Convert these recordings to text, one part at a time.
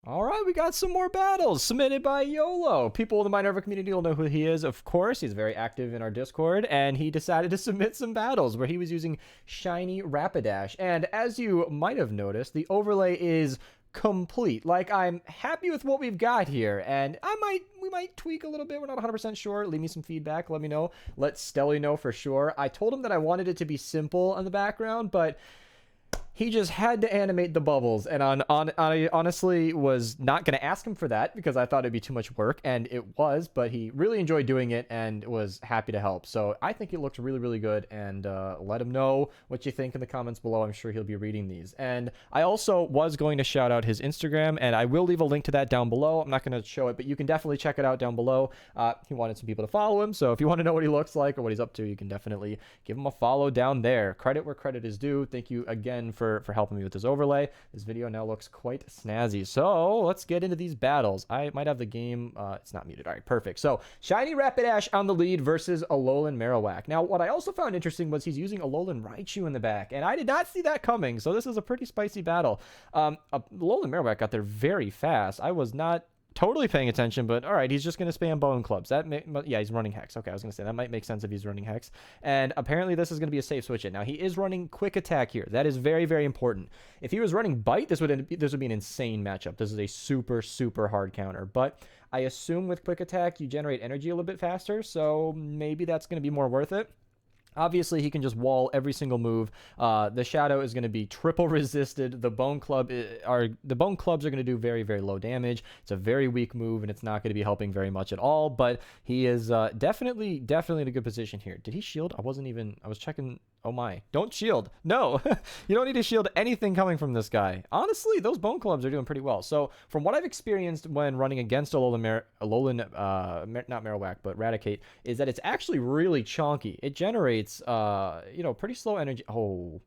All right, we got some more battles submitted by YOLO. People in the Minerva community will know who he is, of course. He's very active in our Discord, and he decided to submit some battles where he was using shiny Rapidash. And as you might have noticed, the overlay is complete. Like, I'm happy with what we've got here, and we might tweak a little bit. We're not 100% sure. Leave me some feedback. Let me know. Let STELI know for sure. I told him that I wanted it to be simple in the background, but he just had to animate the bubbles, and I honestly was not going to ask him for that because I thought it'd be too much work, and it was, but he really enjoyed doing it and was happy to help. So I think it looked really, really good, and let him know what you think in the comments below. I'm sure he'll be reading these. And I also was going to shout out his Instagram, and I will leave a link to that down below. I'm not going to show it, but you can definitely check it out down below. He wanted some people to follow him, so if you want to know what he looks like or what he's up to, you can definitely give him a follow down there. Credit where credit is due. Thank you again for helping me with this overlay. This video now looks quite snazzy. So let's get into these battles. I might have the game. It's not muted. All right, perfect. So Shiny Rapidash on the lead versus ALOLAN Marowak. Now, what I also found interesting was he's using ALOLAN Raichu in the back, and I did not see that coming. So this is a pretty spicy battle. ALOLAN Marowak got there very fast. I was not totally paying attention, but all right, he's just going to spam bone clubs. Yeah, he's running hex. Okay, I was going to say that might make sense if he's running hex. And apparently this is going to be a safe switch in. Now he is running quick attack here. That is very, very important. If he was running bite, this would be an insane matchup. This is a super, super hard counter. But I assume with quick attack you generate energy a little bit faster, so maybe that's going to be more worth it. Obviously, he can just wall every single move. The Shadow is going to be triple resisted. The Bone Clubs are going to do very, very low damage. It's a very weak move, and it's not going to be helping very much at all. But he is definitely in a good position here. Did he shield? I was checking. Oh my! Don't shield. No, you don't need to shield anything coming from this guy. Honestly, those Bone Clubs are doing pretty well. So from what I've experienced when running against not Marowak, but Raticate, is that it's actually really chonky. It generates pretty slow energy. Oh.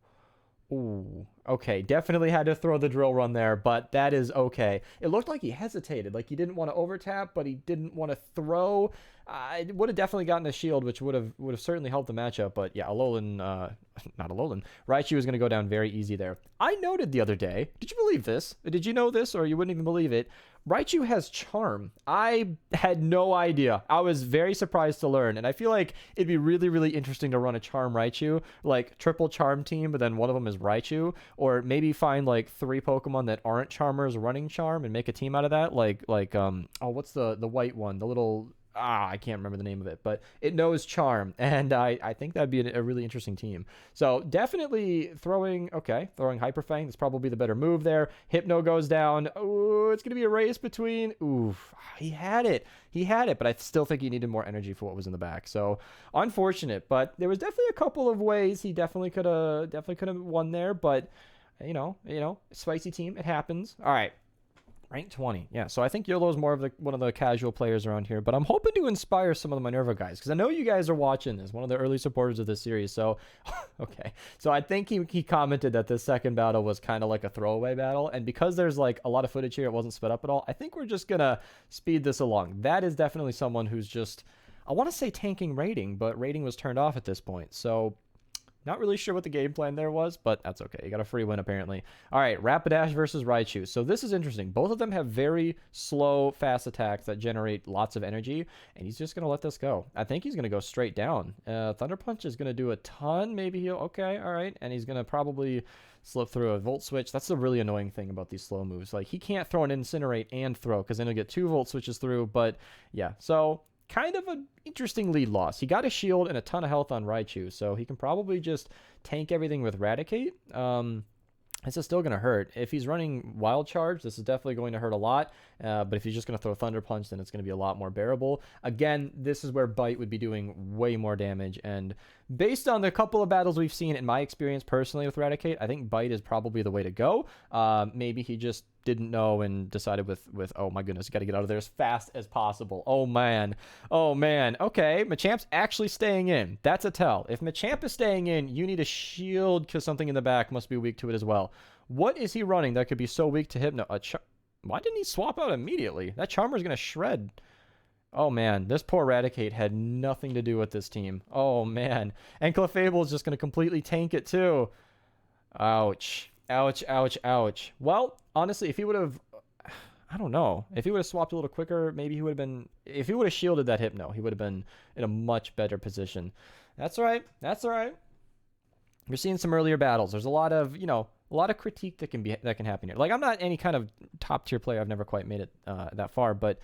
Ooh, okay. Definitely had to throw the drill run there, but that is okay. It looked like he hesitated, like he didn't want to overtap, but he didn't want to throw. It would have definitely gotten a shield, which would have certainly helped the matchup. But yeah, Alolan, not Alolan, Raichu was going to go down very easy there. I noted the other day. Did you believe this? Did you know this, or you wouldn't even believe it? Raichu has Charm. I had no idea. I was very surprised to learn, and I feel like it'd be really, really interesting to run a Charm Raichu, like triple Charm team, but then one of them is Raichu, or maybe find like 3 Pokemon that aren't Charmers running Charm and make a team out of that. What's the white one? The little I can't remember the name of it, but it knows Charm, and I think that'd be a really interesting team. So definitely throwing Hyper Fang. That's probably the better move there. Hypno goes down. Ooh, it's gonna be a race between. Oof, he had it, but I still think he needed more energy for what was in the back. So unfortunate, but there was definitely a couple of ways he definitely could have won there. But spicy team, it happens. All right. Rank 20. Yeah, so I think YOLO is more of one of the casual players around here, but I'm hoping to inspire some of the Minerva guys, because I know you guys are watching this, one of the early supporters of this series. So, okay. So I think he commented that this second battle was kind of like a throwaway battle, and because there's like a lot of footage here, it wasn't sped up at all, I think we're just going to speed this along. That is definitely someone who's just, I want to say tanking rating, but rating was turned off at this point. So not really sure what the game plan there was, but that's okay. You got a free win, apparently. All right, Rapidash versus Raichu. So this is interesting. Both of them have very slow, fast attacks that generate lots of energy, and he's just going to let this go. I think he's going to go straight down. Thunder Punch is going to do a ton. Maybe he'll... Okay, all right. And he's going to probably slip through a Volt Switch. That's the really annoying thing about these slow moves. Like, he can't throw an Incinerate and throw, because then he'll get 2 Volt Switches through. But, yeah. So kind of an interesting lead loss. He got a shield and a ton of health on Raichu, so he can probably just tank everything with Raticate. This is still going to hurt. If he's running Wild Charge, this is definitely going to hurt a lot. But if he's just going to throw Thunder Punch, then it's going to be a lot more bearable. Again, this is where Bite would be doing way more damage. And based on the couple of battles we've seen, in my experience personally with Raticate, I think Bite is probably the way to go. Maybe he just didn't know and decided with oh my goodness, got to get out of there as fast as possible. Oh man. Okay, Machamp's actually staying in. That's a tell. If Machamp is staying in, you need a shield, because something in the back must be weak to it as well. What is he running that could be so weak to Hypno? Why didn't he swap out immediately? That Charmer's gonna shred. Oh man, this poor Raticate had nothing to do with this team. Oh man. And Clefable is just gonna completely tank it too. Ouch. Ouch. Well, honestly, if he would have... I don't know. If he would have swapped a little quicker, maybe he would have been... If he would have shielded that Hypno, he would have been in a much better position. That's all right. That's all right. You're seeing some earlier battles. There's a lot of, you know, a lot of critique that can happen here. Like, I'm not any kind of top-tier player. I've never quite made it that far, but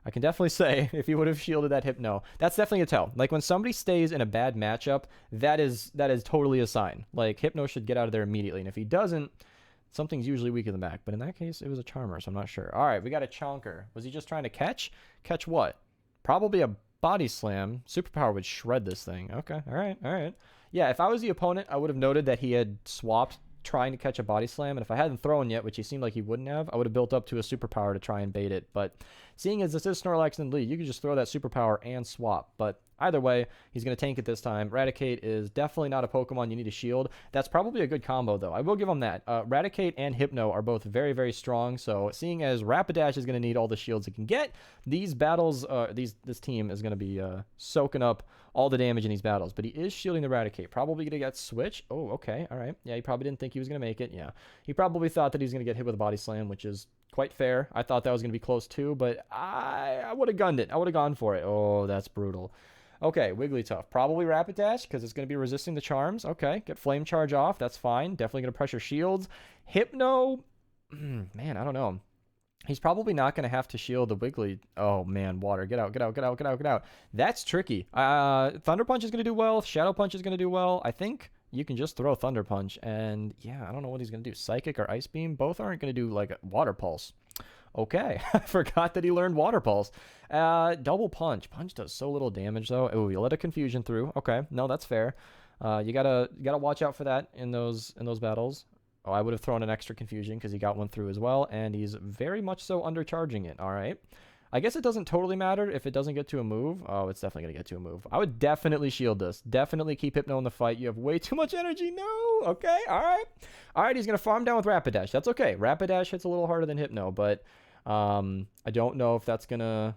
I can definitely say if he would have shielded that Hypno, that's definitely a tell. Like, when somebody stays in a bad matchup, that is totally a sign. Like, Hypno should get out of there immediately, and if he doesn't, something's usually weak in the back. But in that case, it was a Charmer, so I'm not sure. All right, we got a Chonker. Was he just trying to catch? Catch what? Probably a Body Slam. Superpower would shred this thing. Okay, all right, all right. Yeah, if I was the opponent, I would have noted that he had swapped trying to catch a Body Slam, and if I hadn't thrown yet, which he seemed like he wouldn't have, I would have built up to a Superpower to try and bait it. But seeing as this is Snorlax in the lead, you could just throw that Superpower and swap. But either way, he's going to tank it this time. Raticate is definitely not a Pokemon you need to shield. That's probably a good combo, though. I will give him that. Raticate and Hypno are both very, very strong, so seeing as Rapidash is going to need all the shields it can get, these battles, this team is going to be soaking up all the damage in these battles. But he is shielding the Raticate. Probably going to get Switch. Oh, okay, all right. Yeah, he probably didn't think he was going to make it. Yeah, he probably thought that he was going to get hit with a Body Slam, which is quite fair. I thought that was going to be close, too, but I would have gunned it. I would have gone for it. Oh, that's brutal. Okay, Wigglytuff. Probably Rapidash because it's going to be resisting the charms. Okay, get Flame Charge off. That's fine. Definitely going to pressure shields. Hypno, man, I don't know. He's probably not going to have to shield the Wiggly. Oh, man, water. Get out, get out, get out, get out, get out. That's tricky. Thunder Punch is going to do well. Shadow Punch is going to do well. I think you can just throw Thunder Punch. And, yeah, I don't know what he's going to do. Psychic or Ice Beam? Both aren't going to do, like, Water Pulse. Okay, I forgot that he learned Water Pulse. Double Punch. Punch does so little damage, though. Oh, you let a Confusion through. Okay, no, that's fair. You gotta watch out for that in those battles. Oh, I would have thrown an extra Confusion because he got one through as well, and he's very much so undercharging it. All right. I guess it doesn't totally matter if it doesn't get to a move. Oh, it's definitely going to get to a move. I would definitely shield this. Definitely keep Hypno in the fight. You have way too much energy. No. Okay. All right. All right. He's going to farm down with Rapidash. That's okay. Rapidash hits a little harder than Hypno, but I don't know if that's going to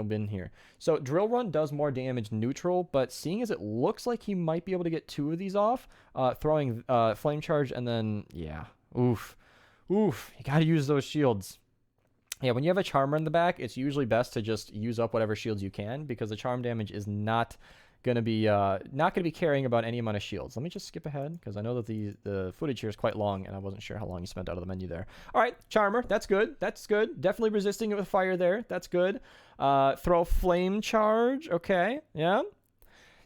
win here. So Drill Run does more damage neutral, but seeing as it looks like he might be able to get two of these off, throwing Flame Charge and then, yeah. Oof. Oof. You got to use those shields. Yeah, when you have a Charmer in the back, it's usually best to just use up whatever shields you can because the charm damage is not gonna be carrying about any amount of shields. Let me just skip ahead because I know that the footage here is quite long and I wasn't sure how long you spent out of the menu there. All right, Charmer, that's good. That's good. Definitely resisting it with fire there. That's good. Throw Flame Charge. Okay, yeah.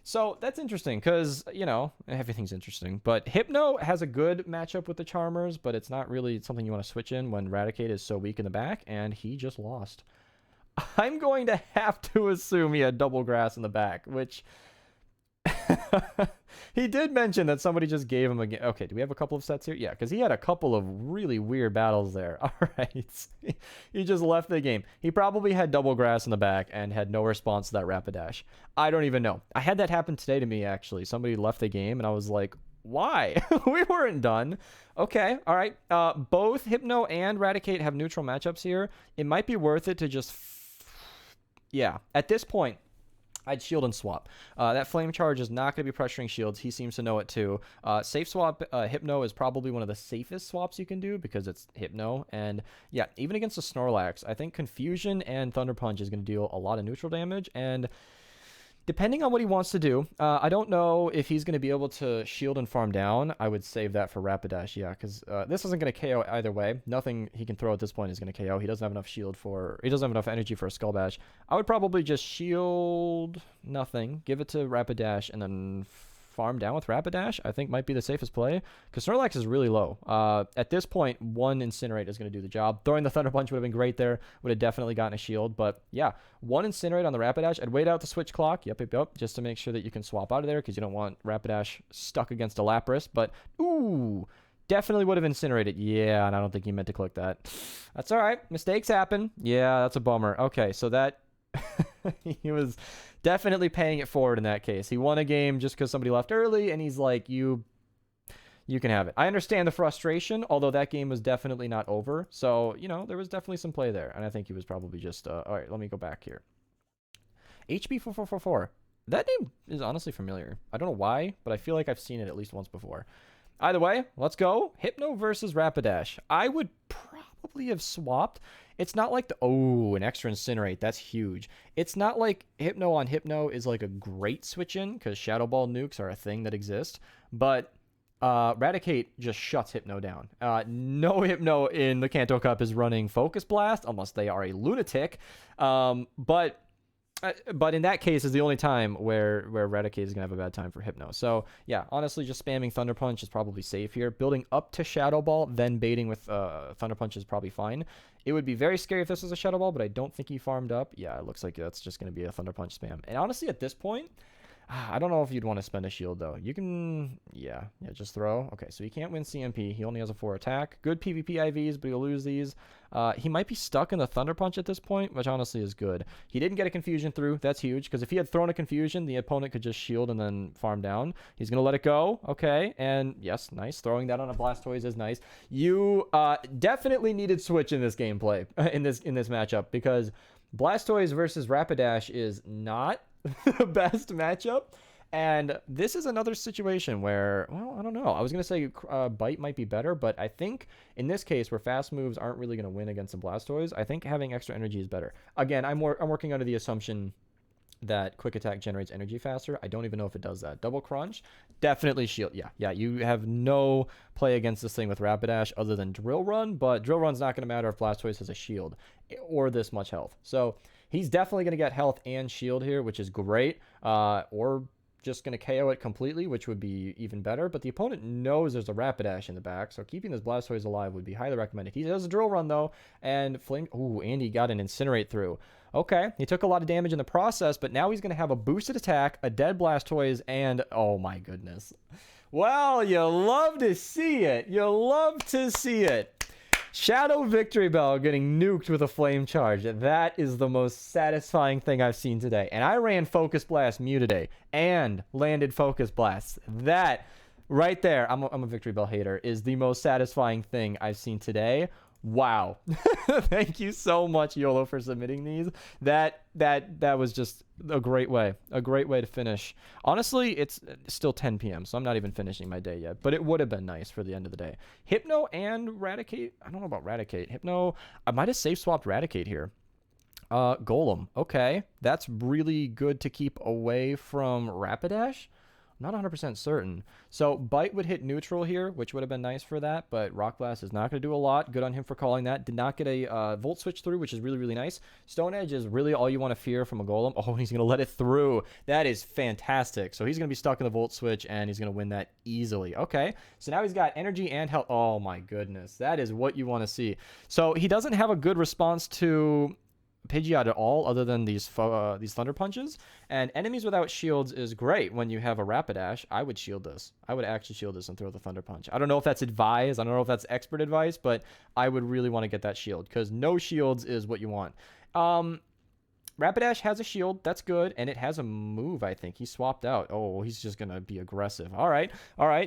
So that's interesting because, you know, everything's interesting. But Hypno has a good matchup with the Charmers, but it's not really something you want to switch in when Raticate is so weak in the back, and he just lost. I'm going to have to assume he had Double Grass in the back, which... He did mention that somebody just gave him a game. Okay, do we have a couple of sets here? Yeah, because he had a couple of really weird battles there. All right. He just left the game. He probably had Double Grass in the back and had no response to that Rapidash. I don't even know. I had that happen today to me, actually. Somebody left the game, and I was like, why? We weren't done. Okay, all right. Both Hypno and Raticate have neutral matchups here. It might be worth it to just... Yeah, at this point, I'd shield and swap. That Flame Charge is not going to be pressuring shields. He seems to know it too. Safe swap Hypno is probably one of the safest swaps you can do because it's Hypno. And yeah, even against a Snorlax, I think Confusion and Thunder Punch is going to deal a lot of neutral damage. And depending on what he wants to do, I don't know if he's going to be able to shield and farm down. I would save that for Rapidash, yeah, because this isn't going to KO either way. Nothing he can throw at this point is going to KO. He doesn't have enough he doesn't have enough energy for a Skull Bash. I would probably just shield nothing, give it to Rapidash, and then farm down with Rapidash. I think might be the safest play because Snorlax is really low. At this point, one Incinerate is going to do the job. Throwing the Thunder Punch would have been great there. Would have definitely gotten a shield. But yeah, one Incinerate on the Rapidash. I'd wait out the switch clock. Yep, just to make sure that you can swap out of there because you don't want Rapidash stuck against a Lapras. But ooh, definitely would have incinerated. Yeah, and I don't think he meant to click that. That's all right. Mistakes happen. Yeah, that's a bummer. Okay, so that he was definitely paying it forward in that case. He won a game just because somebody left early, and he's like, you can have it. I understand the frustration, although that game was definitely not over. So, you know, there was definitely some play there, and I think he was probably just, all right, let me go back here. HB4444. That name is honestly familiar. I don't know why, but I feel like I've seen it at least once before. Either way, let's go. Hypno versus Rapidash. I would probably probably have swapped. It's not like oh, an extra Incinerate. That's huge. It's not like Hypno on Hypno is like a great switch in because Shadow Ball nukes are a thing that exist. But Raticate just shuts Hypno down. No Hypno in the Kanto Cup is running Focus Blast unless they are a lunatic. But in that case is the only time where Raticate is going to have a bad time for Hypno. So, yeah, honestly, just spamming Thunder Punch is probably safe here. Building up to Shadow Ball, then baiting with Thunder Punch is probably fine. It would be very scary if this was a Shadow Ball, but I don't think he farmed up. Yeah, it looks like that's just going to be a Thunder Punch spam. And honestly, at this point, I don't know if you'd want to spend a shield, though. You can, yeah, just throw. Okay, so he can't win CMP. He only has a 4 attack. Good PvP IVs, but he'll lose these. He might be stuck in the Thunder Punch at this point, which honestly is good. He didn't get a Confusion through. That's huge, because if he had thrown a Confusion, the opponent could just shield and then farm down. He's going to let it go. Okay, and yes, nice. Throwing that on a Blastoise is nice. You definitely needed Switch in this gameplay, in this matchup, because Blastoise versus Rapidash is not the best matchup. And this is another situation where, well, I don't know. I was going to say Bite might be better, but I think in this case where fast moves aren't really going to win against the Blastoise, I think having extra energy is better. Again, I'm working under the assumption that Quick Attack generates energy faster. I don't even know if it does that. Double Crunch, definitely shield. Yeah, you have no play against this thing with Rapidash other than Drill Run, but Drill Run's not going to matter if Blastoise has a shield or this much health. So he's definitely going to get health and shield here, which is great. Or just going to KO it completely, which would be even better. But the opponent knows there's a Rapidash in the back, so keeping this Blastoise alive would be highly recommended. He has a Drill Run, though, and Flame... Ooh, and he got an Incinerate through. Okay, he took a lot of damage in the process, but now he's going to have a boosted attack, a dead Blastoise, and... Oh, my goodness. Well, you love to see it. You love to see it. Shadow Victory Bell getting nuked with a Flame Charge. That is the most satisfying thing I've seen today. And I ran Focus Blast Mew today and landed Focus Blast. That right there, I'm a Victory Bell hater, is the most satisfying thing I've seen today. Wow. Thank you so much, YOLO, for submitting these. That was just a great way to finish. Honestly, it's still 10 p.m., so I'm not even finishing my day yet, but it would have been nice for the end of the day. Hypno and Raticate. I don't know about Raticate. Hypno, I might have safe swapped Raticate here. Golem. Okay, that's really good to keep away from Rapidash. Not 100% certain. So Bite would hit neutral here, which would have been nice for that, but Rock Blast is not going to do a lot. Good on him for calling that. Did not get a Volt Switch through, which is really, really nice. Stone Edge is really all you want to fear from a Golem. Oh, he's going to let it through. That is fantastic. So he's going to be stuck in the Volt Switch, and he's going to win that easily. Okay, so now he's got energy and health. Oh, my goodness. That is what you want to see. So he doesn't have a good response to Pidgeot at all other than these Thunder Punches, and enemies without shields is great when you have a Rapidash. I would shield this. I would actually shield this and throw the Thunder Punch. I don't know if that's advised. I don't know if that's expert advice, but I would really want to get that shield because no shields is what you want. Rapidash has a shield. That's good. And it has a move, I think. He swapped out. Oh, he's just going to be aggressive. All right.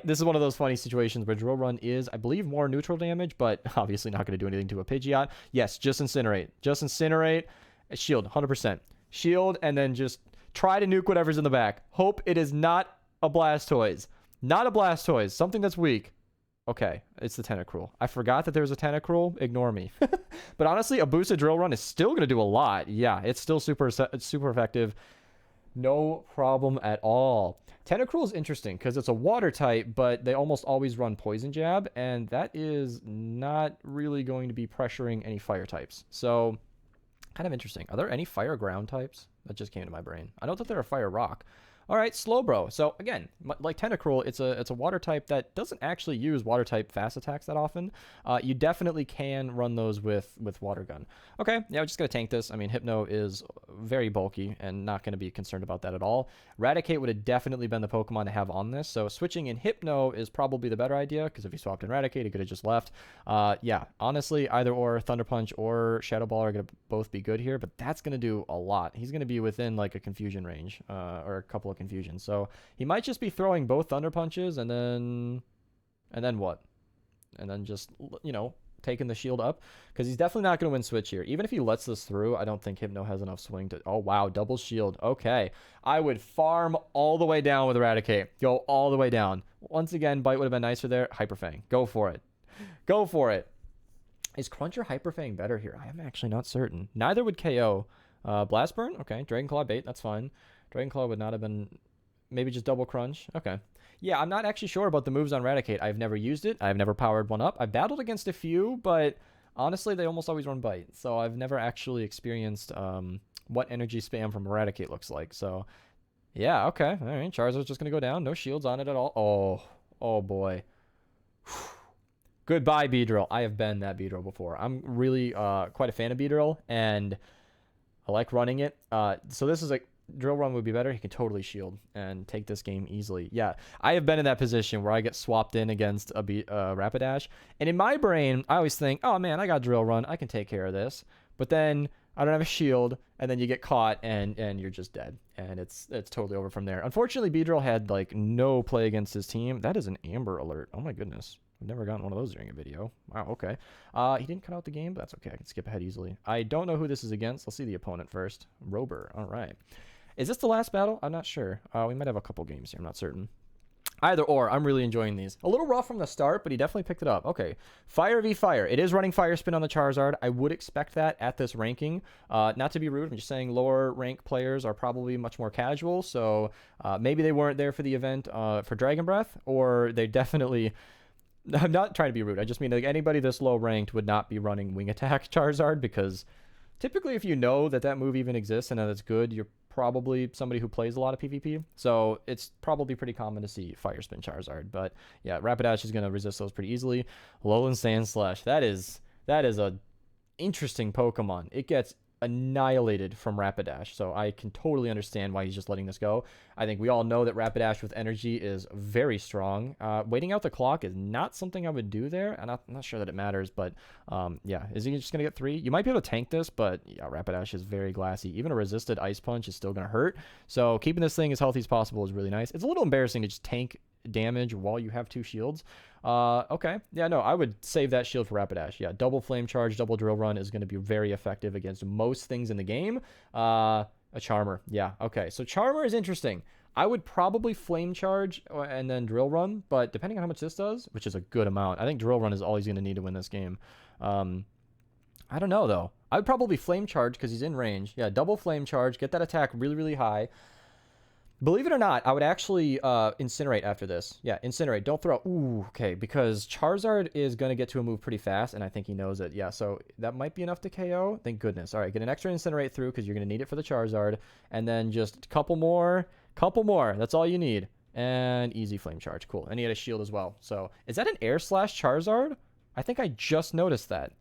This is one of those funny situations where Drill Run is, I believe, more neutral damage, but obviously not going to do anything to a Pidgeot. Yes, just Incinerate. Just Incinerate. Shield, 100%. Shield, and then just try to nuke whatever's in the back. Hope it is not a Blastoise. Not a Blastoise. Something that's weak. Okay, it's the Tentacruel. I forgot that there's a Tentacruel. Ignore me. But honestly, a boosted Drill Run is still going to do a lot. Yeah, it's still super effective. No problem at all. Tentacruel is interesting because it's a water type, but they almost always run Poison Jab, and that is not really going to be pressuring any fire types. So, kind of interesting. Are there any fire ground types? That just came to my brain. I know that there are fire rock. All right, Slowbro. So again, like Tentacruel, it's a water type that doesn't actually use water type fast attacks that often. You definitely can run those with Water Gun. Okay, yeah, we're just gonna tank this. I mean, Hypno is very bulky and not gonna be concerned about that at all. Raticate would have definitely been the Pokemon to have on this. So switching in Hypno is probably the better idea because if he swapped in Raticate, he could have just left. Yeah, honestly, either or Thunder Punch or Shadow Ball are gonna both be good here, but that's gonna do a lot. He's gonna be within like a confusion range or a couple of confusion. So he might just be throwing both Thunder Punches and then what? And then just, you know, taking the shield up because he's definitely not going to win switch here. Even if he lets this through, I don't think Hypno has enough swing to... Oh, wow. Double shield. Okay. I would farm all the way down with Eradicate. Go all the way down. Once again, Bite would have been nicer there. Hyper Fang. Go for it. Go for it. Is Crunch or Hyper Fang better here? I am actually not certain. Neither would KO. Blast Burn? Okay. Dragon Claw bait. That's fine. Dragon Claw would not have been... Maybe just double Crunch? Okay. Yeah, I'm not actually sure about the moves on Raticate. I've never used it. I've never powered one up. I've battled against a few, but honestly, they almost always run Bite. So I've never actually experienced what energy spam from Raticate looks like. So, yeah, okay. All right. Charizard's just going to go down. No shields on it at all. Oh, oh boy. Goodbye, Beedrill. I have been that Beedrill before. I'm really quite a fan of Beedrill, and I like running it. So this is like Drill Run would be better. He can totally shield and take this game easily. Yeah, I have been in that position where I get swapped in against a Rapidash, and in my brain, I always think, oh man, I got Drill Run. I can take care of this. But then I don't have a shield, and then you get caught, and you're just dead, and it's totally over from there. Unfortunately, Beedrill had like no play against his team. That is an Amber alert. Oh my goodness. I've never gotten one of those during a video. Wow, okay. He didn't cut out the game, but that's okay. I can skip ahead easily. I don't know who this is against. Let's see the opponent first. Rober. All right. Is this the last battle? I'm not sure. We might have a couple games here. I'm not certain. Either or, I'm really enjoying these. A little rough from the start, but he definitely picked it up. Okay. Fire v Fire. It is running Fire Spin on the Charizard. I would expect that at this ranking. Not to be rude, I'm just saying lower rank players are probably much more casual, so maybe they weren't there for the event for Dragon Breath, or they definitely... I'm not trying to be rude. I just mean like anybody this low ranked would not be running Wing Attack Charizard, because typically if you know that that move even exists and that it's good, you're probably somebody who plays a lot of PvP. So it's probably pretty common to see Fire Spin Charizard. But yeah, Rapidash is going to resist those pretty easily. Alolan Sandslash. That is a interesting Pokemon. It gets annihilated from Rapidash, so I can totally understand why he's just letting this go. I think we all know that Rapidash with energy is very strong. Waiting out the clock is not something I would do there, and I'm not sure that it matters, but yeah, is he just gonna get 3? You might be able to tank this, but yeah, Rapidash is very glassy. Even a resisted Ice Punch is still gonna hurt, so keeping this thing as healthy as possible is really nice. It's a little embarrassing to just tank damage while you have 2 shields. Okay. Yeah, no, I would save that shield for Rapidash. Yeah, double Flame Charge, double Drill Run is going to be very effective against most things in the game. A Charmer. Yeah, okay. So Charmer is interesting. I would probably Flame Charge and then Drill Run, but depending on how much this does, which is a good amount, I think Drill Run is all he's going to need to win this game. I don't know, though. I would probably Flame Charge because he's in range. Yeah, double Flame Charge, get that attack really, really high. Believe it or not, I would actually Incinerate after this. Yeah, Incinerate. Don't throw... Ooh, okay, because Charizard is going to get to a move pretty fast, and I think he knows it. Yeah, so that might be enough to KO. Thank goodness. All right, get an extra Incinerate through because you're going to need it for the Charizard. And then just a couple more. Couple more. That's all you need. And easy Flame Charge. Cool. And he had a shield as well. So, is that an Air Slash Charizard? I think I just noticed that.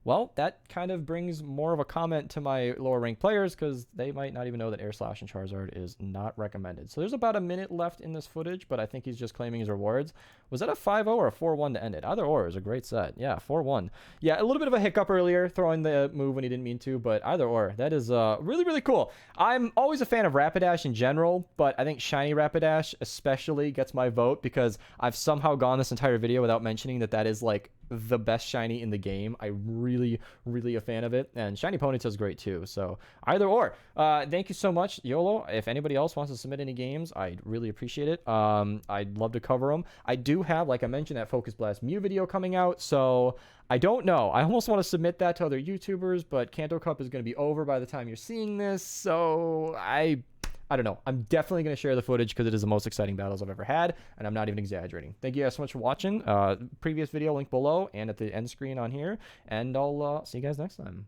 Well, that kind of brings more of a comment to my lower ranked players because they might not even know that Air Slash and Charizard is not recommended. So there's about a minute left in this footage, but I think he's just claiming his rewards. Was that a 5-0 or a 4-1 to end it? Either or is a great set. Yeah, 4-1. Yeah, a little bit of a hiccup earlier throwing the move when he didn't mean to, but either or. That is really, really cool. I'm always a fan of Rapidash in general, but I think Shiny Rapidash especially gets my vote because I've somehow gone this entire video without mentioning that that is like the best shiny in the game. I'm really a fan of it, and Shiny Ponytail is great too. So either or. Thank you so much, YOLO. If anybody else wants to submit any games, I'd really appreciate it. I'd love to cover them. I do have, like I mentioned, that Focus Blast Mew video coming out, so I don't know. I almost want to submit that to other YouTubers, but Kanto Cup is going to be over by the time you're seeing this, so I don't know. I'm definitely going to share the footage because it is the most exciting battles I've ever had, and I'm not even exaggerating. Thank you guys so much for watching. Previous video link below and at the end screen on here, and I'll see you guys next time.